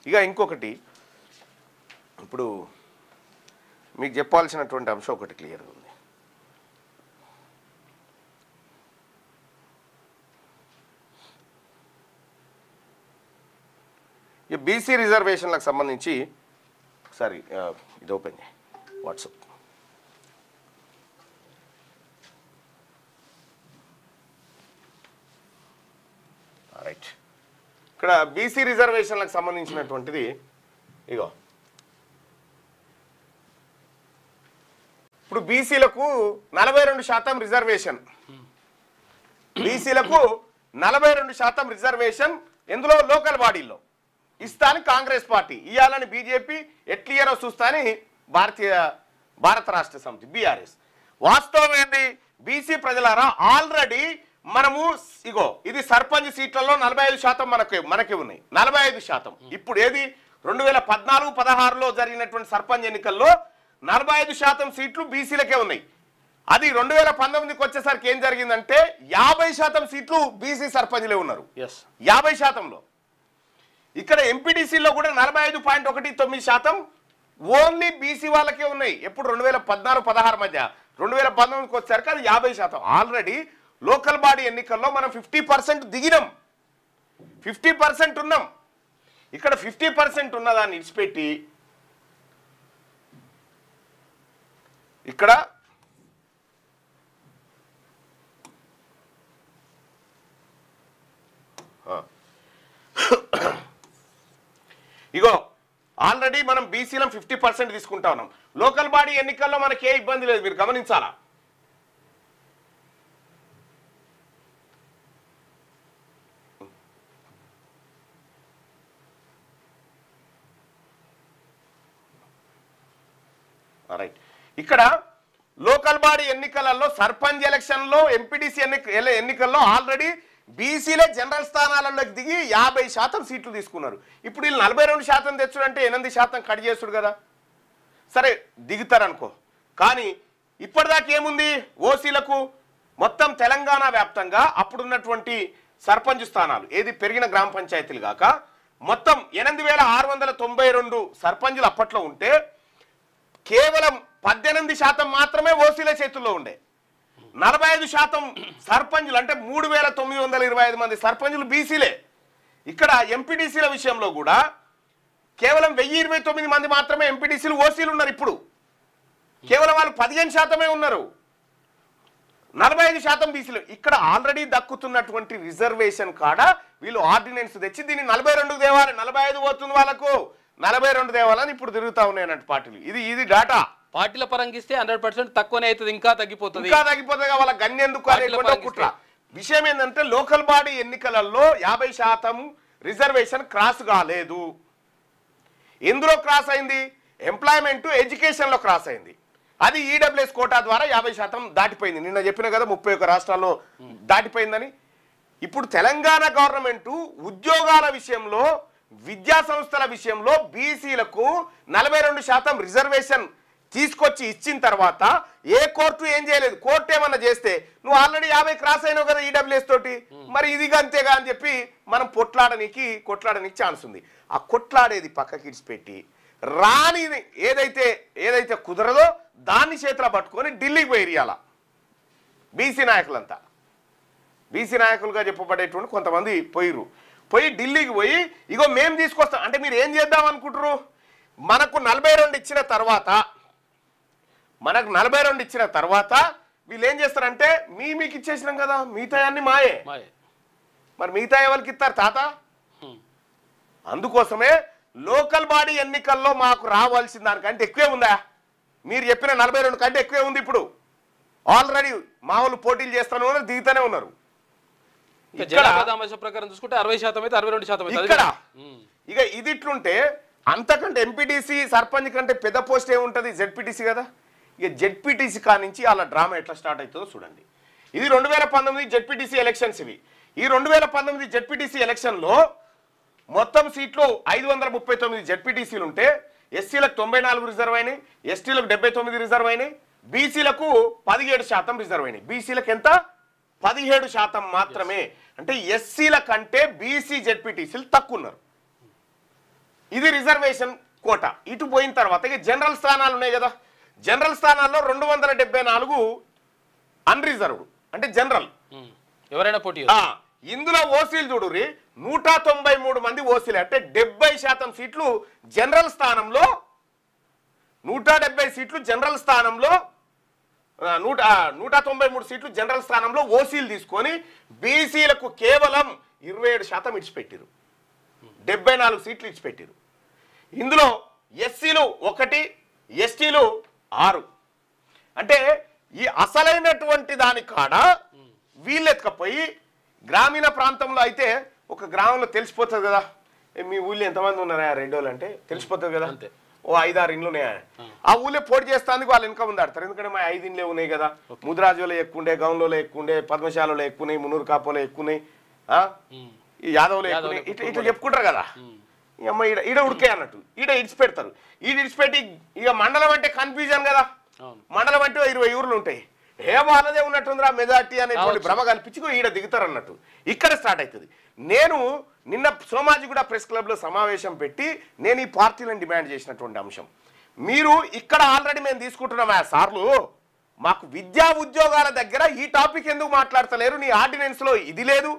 ఇక ఇంకొకటి ఇప్పుడు మీకు చెప్పాల్సినటువంటి అంశం ఒకటి క్లియర్గా ఉంది. ఈ బీసీ రిజర్వేషన్లకు సంబంధించి ఒకసారి ఇది ఓపెన్ చేయి వాట్సాప్. రైట్, ఇక్కడ బీసీ రిజర్వేషన్లకు సంబంధించినటువంటిది ఇగో. ఇప్పుడు బీసీలకు 42% రిజర్వేషన్, బీసీలకు 42% రిజర్వేషన్ ఎందులో లోకల్ బాడీల్లో ఇస్తాని కాంగ్రెస్ పార్టీ ఇవ్వాలని బీజేపీ ఎట్లియరో చూస్తాని భారత రాష్ట్ర సమితి బీఆర్ఎస్. వాస్తవం ఏంది బీసీ ప్రజలారా, ఆల్రెడీ మనము ఇగో ఇది సర్పంచ్ సీట్లలో 45% మనకి ఉన్నాయి, 45%. ఇప్పుడు ఏది 2014-16లో జరిగినటువంటి సర్పంచ్ ఎన్నికల్లో 45% సీట్లు బీసీలకే ఉన్నాయి. అది 2019కి వచ్చేసరికి ఏం జరిగిందంటే 50% సీట్లు బీసీ సర్పంచ్లే ఉన్నారు 50%లో. ఇక్కడ ఎంపీటీసీలో కూడా 45.19% ఓన్లీ బీసీ వాళ్ళకే ఉన్నాయి. ఎప్పుడు 2014-16 మధ్య, 2019కి వచ్చేసరికి అది 50%. ఆల్రెడీ లోకల్ బాడీ ఎన్నికల్లో మనం 50% దిగినాం, 50% ఉన్నాం. ఇక్కడ 50% ఉన్నదాన్ని ఇచ్చిపెట్టి ఇక్కడ ఇగో ఆల్రెడీ మనం బీసీలో 50% తీసుకుంటా ఉన్నాం. లోకల్ బాడీ ఎన్నికల్లో మనకి ఏ ఇబ్బంది లేదు, మీరు గమనించాలా. రైట్, ఇక్కడ లోకల్ బాడీ ఎన్నికలలో సర్పంచ్ ఎలక్షన్లో ఎంపీటీసీ ఎన్నికల్లో ఆల్రెడీ బీసీలే జనరల్ స్థానాలలోకి దిగి 50% సీట్లు తీసుకున్నారు. ఇప్పుడు వీళ్ళు 42% తెచ్చుడంటే 8% కట్ చేసుడు కదా. సరే దిగుతారనుకో, కానీ ఇప్పటిదాకా ఏముంది ఓసీలకు మొత్తం తెలంగాణ వ్యాప్తంగా అప్పుడున్నటువంటి సర్పంచ్ స్థానాలు ఏది పెరిగిన గ్రామ పంచాయతీలు కాక మొత్తం 8692 సర్పంచులు అప్పట్లో ఉంటే కేవలం 18% మాత్రమే ఓసీల చేతుల్లో ఉండే. 45% సర్పంచులు అంటే 3925 మంది సర్పంచులు బీసీలే. ఇక్కడ ఎంపీటీసీల విషయంలో కూడా కేవలం 1029 మంది మాత్రమే ఎంపీటీసీలు ఓసీలు ఉన్నారు. ఇప్పుడు కేవలం వాళ్ళు 15% ఉన్నారు, 45% బీసీలు. ఇక్కడ ఆల్రెడీ దక్కుతున్నటువంటి రిజర్వేషన్ కాడ వీళ్ళు ఆర్డినెన్స్ తెచ్చి దీన్ని 42 దేవాలి, 45 పోతుంది వాళ్ళకు, 42 దేవాలని ఇప్పుడు తిరుగుతా ఉన్నాయి అన్నట్టు పార్టీలు. ఇది డాటా పార్టీల పరంగిస్తే 100% తక్కువనే అవుతుంది, ఇంకా తగ్గిపోతుంది వాళ్ళ గన్నెందుకు కుట్ర. విషయం ఏంటంటే లోకల్ బాడీ ఎన్నికలలో 50% రిజర్వేషన్ క్రాస్ కాలేదు. ఎందులో క్రాస్ అయింది? ఎంప్లాయ్మెంట్ ఎడ్యుకేషన్ లో క్రాస్ అయింది. అది ఈడబ్ల్యూఎస్ కోటా ద్వారా 50% దాటిపోయింది. నిన్న చెప్పిన కదా 31 రాష్ట్రాల్లో దాటిపోయిందని. ఇప్పుడు తెలంగాణ గవర్నమెంట్ ఉద్యోగాల విషయంలో, విద్యా సంస్థల విషయంలో బీసీలకు 42% రిజర్వేషన్ తీసుకొచ్చి ఇచ్చిన తర్వాత ఏ కోర్టు ఏం చేయలేదు. కోర్టు ఏమన్నా చేస్తే నువ్వు ఆల్రెడీ 50 క్రాస్ అయినావు కదా ఈడబ్ల్యూఎస్ తోటి, మరి ఇది అంతేగా అని చెప్పి మనం కొట్లాడడానికి ఛాన్స్ ఉంది. ఆ కొట్లాడేది పక్కకి ఇడిచిపెట్టి రాని ఏదైతే కుదరదో దాన్ని చేతిలో పట్టుకొని ఢిల్లీకి పోయియాల బీసీ నాయకులంతా. బీసీ నాయకులుగా చెప్పబడేటువంటి కొంతమంది పోయి ఢిల్లీకి పోయి ఇగో మేము తీసుకొస్తాం అంటే మీరు ఏం చేద్దాం అనుకుంటారు? మనకు 42 ఇచ్చిన తర్వాత వీళ్ళు ఏం చేస్తారంటే మీకు ఇచ్చేసినాం కదా, మిగతా అన్ని మాయే. మరి మిగతా ఎవరికి ఇస్తారు తాత? అందుకోసమే లోకల్ బాడీ ఎన్నికల్లో మాకు రావాల్సిన దానికంటే ఎక్కువే ఉందా? మీరు చెప్పిన 42 కంటే ఎక్కువే ఉంది. ఇప్పుడు ఆల్రెడీ మామూలు పోటీలు చేస్తానే ఉన్నారు, దిగుతూనే ఉన్నారు. ప్రకారం చూసుకుంటే 60% అయితే 62%. ఇక్కడ ఇక ఇది ఇట్లుంటే అంతకంటే ఎంపీటీసీ సర్పంచ్ కంటే పెద్ద పోస్ట్ ఏముంటుంది? జెడ్పీటీసీ కదా. ఇక జెడ్పీటీసీ కానించి అలా డ్రామా ఎట్లా స్టార్ట్ అవుతుందో చూడండి. ఇది 2019 జెడ్పీటీసీ ఎలక్షన్స్. ఈ 2019 జెడ్పీటీసీ ఎలక్షన్లో మొత్తం సీట్లు 539 జెడ్పీటీసీలు ఉంటే ఎస్సీలకు 94 రిజర్వ్ అయినాయి, ఎస్టీలకు 79 రిజర్వ్ అయినాయి, బీసీలకు 17% రిజర్వ్ అయినాయి. బీసీలకు ఎంత? 17% మాత్రమే. అంటే ఎస్సీల కంటే బీసీ జెడ్పీటీసీలు తక్కువ ఉన్నారు. ఇది రిజర్వేషన్ కోట. ఇటు పోయిన తర్వాత ఇక జనరల్ స్థానాలు ఉన్నాయి కదా, జనరల్ స్థానాల్లో 274 అన్రిజర్వ్డ్ అంటే జనరల్, ఎవరైనా పోటీ. ఇందులో ఓసీలు చూడుర్రి 193 మంది ఓసీలు అంటే 70% సీట్లు జనరల్ స్థానంలో, 170 సీట్లు జనరల్ స్థానంలో, 193 సీట్లు జనరల్ స్థానంలో ఓసీలు తీసుకొని బీసీలకు కేవలం 27% ఇచ్చిపెట్టారు, 74 సీట్లు ఇచ్చిపెట్టారు. ఇందులో ఎస్సీలు 1, ఎస్టీలు 6. అంటే ఈ అసలైనటువంటి దాని కాడ వీళ్ళు ఎత్తుకపోయి గ్రామీణ ప్రాంతంలో అయితే ఒక గ్రామంలో తెలిసిపోతుంది కదా, మీ ఊళ్ళో ఎంతమంది ఉన్నారా రెడ్డోళ్ళు అంటే తెలిసిపోతుంది కదా, ఓ 5-6 ఇండ్లు ఉన్నాయా, ఆ ఊళ్ళో పోటీ చేస్తానికి వాళ్ళు వెనక ముందు ఆడతారు. ఎందుకంటే మా 5 ఇండ్లే ఉన్నాయి కదా, ముదిరాజులో ఎక్కువ ఉండే, గౌన్లో ఎక్కువ ఉండే, పద్మశాలలో ఎక్కువ ఉన్నాయి, మున్నూరు కాపోలో ఎక్కువ ఉన్నాయి, ఈ యాదవ్లో ఎక్కువ ఉన్నాయి, ఇట్లా చెప్పుకుంటారు కదా. అమ్మ ఈడ ఉడికే అన్నట్టు ఈడ ఇడిచిపెడతారు. ఇడిచిపెట్టి ఇక మండలం అంటే కన్ఫ్యూజన్ కదా, మండలం అంటే 20 ఊర్లు ఉంటాయి, ఏ వాళ్ళదే ఉన్నట్టుందిరా మెజార్టీ అనేటువంటి భ్రమ కల్పించి ఈడ దిగుతారు అన్నట్టు. ఇక్కడ స్టార్ట్ అవుతుంది. నేను నిన్న సోమాజిగూడ ప్రెస్ క్లబ్లో సమావేశం పెట్టి నేను ఈ పార్టీలను డిమాండ్ చేసినటువంటి అంశం, మీరు ఇక్కడ ఆల్రెడీ మేము తీసుకుంటున్నాం సార్లు, మాకు విద్యా ఉద్యోగాల దగ్గర ఈ టాపిక్ ఎందుకు మాట్లాడతలేరు, నీ ఆర్డినెన్స్లో ఇది లేదు,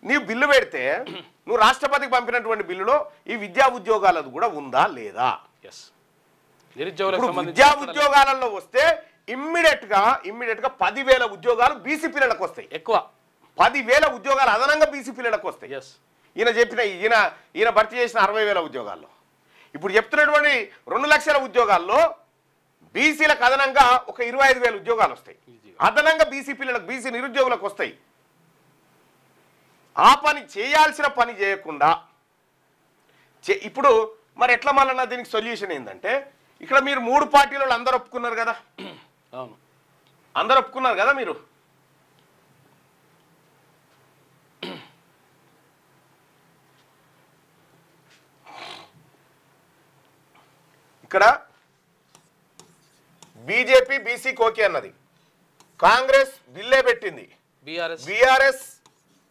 నీవు బిల్లు పెడితే నువ్వు రాష్ట్రపతికి పంపినటువంటి బిల్లులో ఈ విద్యా ఉద్యోగాలది కూడా ఉందా లేదా. విద్యా ఉద్యోగాలలో వస్తే ఇమ్మీడియట్ గా 10,000 ఉద్యోగాలు బీసీ పిల్లలకు వస్తాయి, ఎక్కువ 10,000 ఉద్యోగాలు అదనంగా బీసీ పిల్లలకు వస్తాయి. ఈయన చెప్పిన ఈయన భర్తీ చేసిన 60,000 ఉద్యోగాల్లో ఇప్పుడు చెప్తున్నటువంటి 2 లక్షల ఉద్యోగాల్లో బీసీలకు అదనంగా ఒక 25,000 ఉద్యోగాలు వస్తాయి, అదనంగా బీసీ పిల్లలకు, బీసీ నిరుద్యోగులకు వస్తాయి. ఆ పని చేయాల్సిన పని చేయకుండా ఇప్పుడు మరి ఎట్లా మళ్ళీ దీనికి సొల్యూషన్ ఏంటంటే, ఇక్కడ మీరు 3 పార్టీలు అందరూ ఒప్పుకున్నారు కదా, అందరూ ఒప్పుకున్నారు కదా, మీరు ఇక్కడ బీజేపీ బీసీకి ఓకే అన్నది, కాంగ్రెస్ బిల్లే పెట్టింది, BRS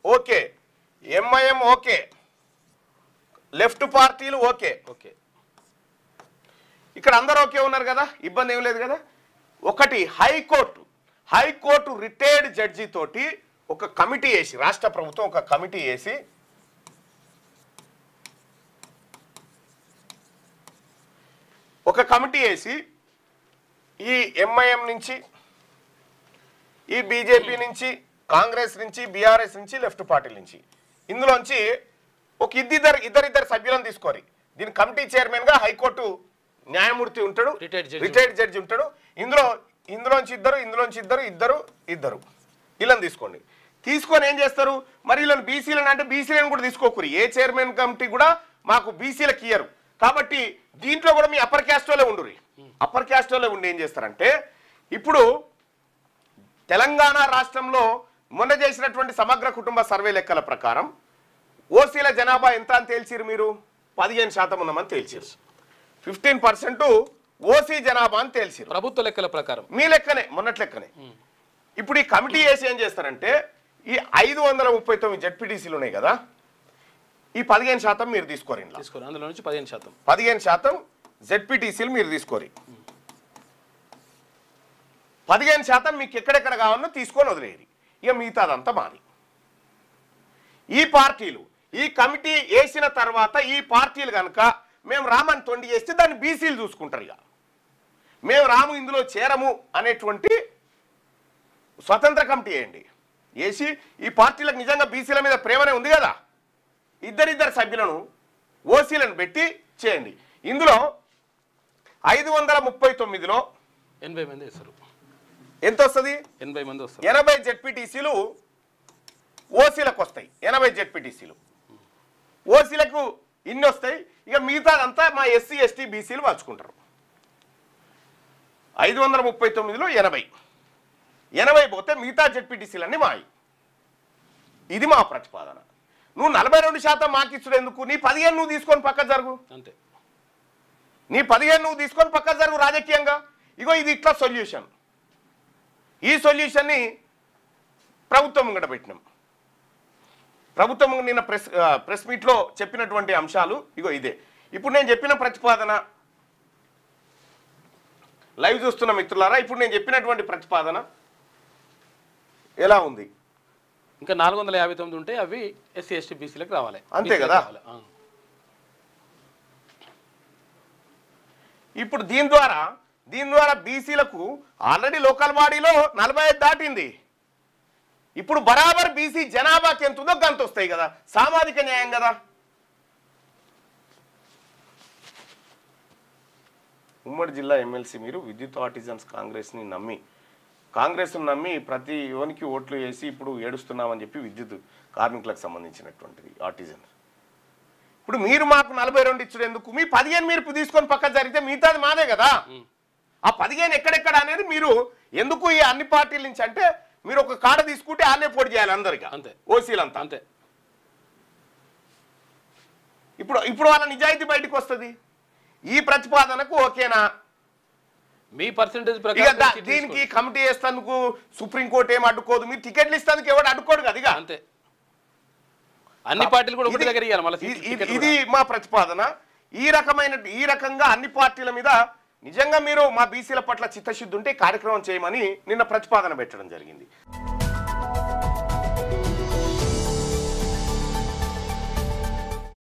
okay, MIM okay, left పార్టీలు ఓకే. ఇక్కడ అందరూ ఓకే ఉన్నారు కదా, ఇబ్బంది ఏం లేదు కదా. ఒకటి హైకోర్టు రిటైర్డ్ జడ్జి తోటి ఒక కమిటీ వేసి, రాష్ట్ర ప్రభుత్వం ఒక కమిటీ వేసి ఈ ఎంఐఎం నుంచి, ఈ బీజేపీ నుంచి, కాంగ్రెస్ నుంచి, బీఆర్ఎస్ నుంచి, లెఫ్ట్ పార్టీల నుంచి, ఇందులోంచి ఒక ఇద్దరు సభ్యులను తీసుకోరి. దీని కమిటీ చైర్మన్ గా హైకోర్టు న్యాయమూర్తి ఉంటాడు, రిటైర్డ్ జడ్జి ఉంటాడు. ఇందులోంచి ఇద్దరు వీళ్ళని తీసుకోండి. తీసుకొని ఏం చేస్తారు, మరి వీళ్ళని బీసీలను అంటే బీసీలను కూడా తీసుకోకూరి, ఏ చైర్మన్ కమిటీ కూడా మాకు బీసీలకు ఇయ్యరు కాబట్టి దీంట్లో కూడా మీ అప్పర్ క్యాస్ట్లోనే ఉండురి. అప్పర్ క్యాస్ట్లోనే ఉండి ఏం చేస్తారంటే, ఇప్పుడు తెలంగాణ రాష్ట్రంలో మొన్న చేసినటువంటి సమగ్ర కుటుంబ సర్వే లెక్కల ప్రకారం ఓసీల జనాభా ఎంత అని తేల్చిరు మీరు, 15% ఉన్నామని తేల్చారు. 15% ఓసీ జనాభా అని తేల్చిరు ప్రభుత్వ లెక్కల ప్రకారం, మీ లెక్కనే, మొన్నటి లెక్కనే. ఇప్పుడు ఈ కమిటీ వేసి ఏం చేస్తారంటే, ఈ 539 జెడ్పీటీసీలు ఉన్నాయి కదా, ఈ 15% మీరు తీసుకోరు, అందులో నుంచి 15% జెడ్పీటీసీలు మీరు తీసుకోరు. 15% మీకు ఎక్కడెక్కడ కావాలో తీసుకొని వదిలేది, ఇక మిగతాదంతా మాది. ఈ పార్టీలు ఈ కమిటీ వేసిన తర్వాత ఈ పార్టీలు కనుక మేము రామని తొండి చేస్తే దాన్ని బీసీలు చూసుకుంటారు. ఇక మేము రాము ఇందులో చేరము అనేటువంటి స్వతంత్ర కమిటీ వేయండి, వేసి ఈ పార్టీలకు నిజంగా బీసీల మీద ప్రేమనే ఉంది కదా, ఇద్దరిద్దరు సభ్యులను ఓసీలను పెట్టి చేయండి. ఇందులో 539లో 80 మంది వేస్తారు. ఎంత వస్తుంది, 80 మంది వస్తారు. 80 జెడ్పీటీసీలు ఓసీలకు వస్తాయి. 80 జెడ్పీటీసీలు ఓసీలకు ఇన్ని వస్తాయి. ఇక మిగతాదంతా మా ఎస్సీ ఎస్టీ బీసీలు పంచుకుంటారు. 539లో 80 పోతే మిగతా జెడ్పీటీసీలన్నీ మాయి. ఇది మా ప్రతిపాదన. నువ్వు 42% మాకిచ్చుడు ఎందుకు, నీ 15 నువ్వు తీసుకొని పక్క జరుగు, అంతే. నీ 15 నువ్వు తీసుకొని పక్క జరుగు రాజకీయంగా. ఇగో ఇది ఇట్లా సొల్యూషన్. ఈ సొల్యూషన్ని ప్రభుత్వం ముంగట పెట్టినాం. ప్రభుత్వం నిన్న ప్రెస్ మీట్లో చెప్పినటువంటి అంశాలు ఇగో ఇదే. ఇప్పుడు నేను చెప్పిన ప్రతిపాదన లైవ్ చూస్తున్న మిత్రులారా, ఇప్పుడు నేను చెప్పినటువంటి ప్రతిపాదన ఎలా ఉంది? ఇంకా 459 ఉంటే అవి ఎస్సీ ఎస్టీ బీసీలకు రావాలి, అంతే కదా. ఇప్పుడు దీని ద్వారా బీసీలకు ఆల్రెడీ లోకల్ బాడీలో 45 దాటింది. ఇప్పుడు బరాబర్ బీసీ జనాభాకి ఎంత ఉందో గంత వస్తాయి కదా, సామాజిక న్యాయం కదా. ఉమ్మడి జిల్లా ఎమ్మెల్సీ మీరు విద్యుత్ ఆర్టిజన్స్ కాంగ్రెస్ని నమ్మి ప్రతి యువనికి ఓట్లు వేసి ఇప్పుడు ఏడుస్తున్నామని చెప్పి విద్యుత్ కార్మికులకు సంబంధించినటువంటిది ఆర్టిజన్. ఇప్పుడు మీరు మాకు 42 ఇచ్చుడు ఎందుకు? మీ 15 మీరు తీసుకొని పక్క జరిగితే మిగతాది మాదే కదా. ఆ 15 ఎక్కడెక్కడ అనేది మీరు ఎందుకు ఈ అన్ని పార్టీల నుంచి అంటే మీరు ఒక కాడ తీసుకుంటే ఆనే పోటీ చేయాలి అందరికీ, అంతే ఓసీలంతా అంతే. ఇప్పుడు వాళ్ళ నిజాయితీ బయటకు వస్తుంది. ఈ ప్రతిపాదనకు ఓకేనా? మీ పర్సెంటేజ్ దీనికి కమిటీ వేస్తానికి సుప్రీంకోర్టు ఏం అడ్డుకోదు, మీరు టికెట్లు ఇస్తానికి ఎవరు అడ్డుకోడు కదా. అంతే, అన్ని పార్టీలు కూడా ఒకటి దగ్గర ఇవ్వాలి. ఇది మా ప్రతిపాదన. ఈ రకంగా అన్ని పార్టీల మీద నిజంగా మీరు మా బీసీల పట్ల చిత్తశుద్ధి ఉంటే కార్యక్రమం చేయమని నిన్న ప్రతిపాదన పెట్టడం జరిగింది.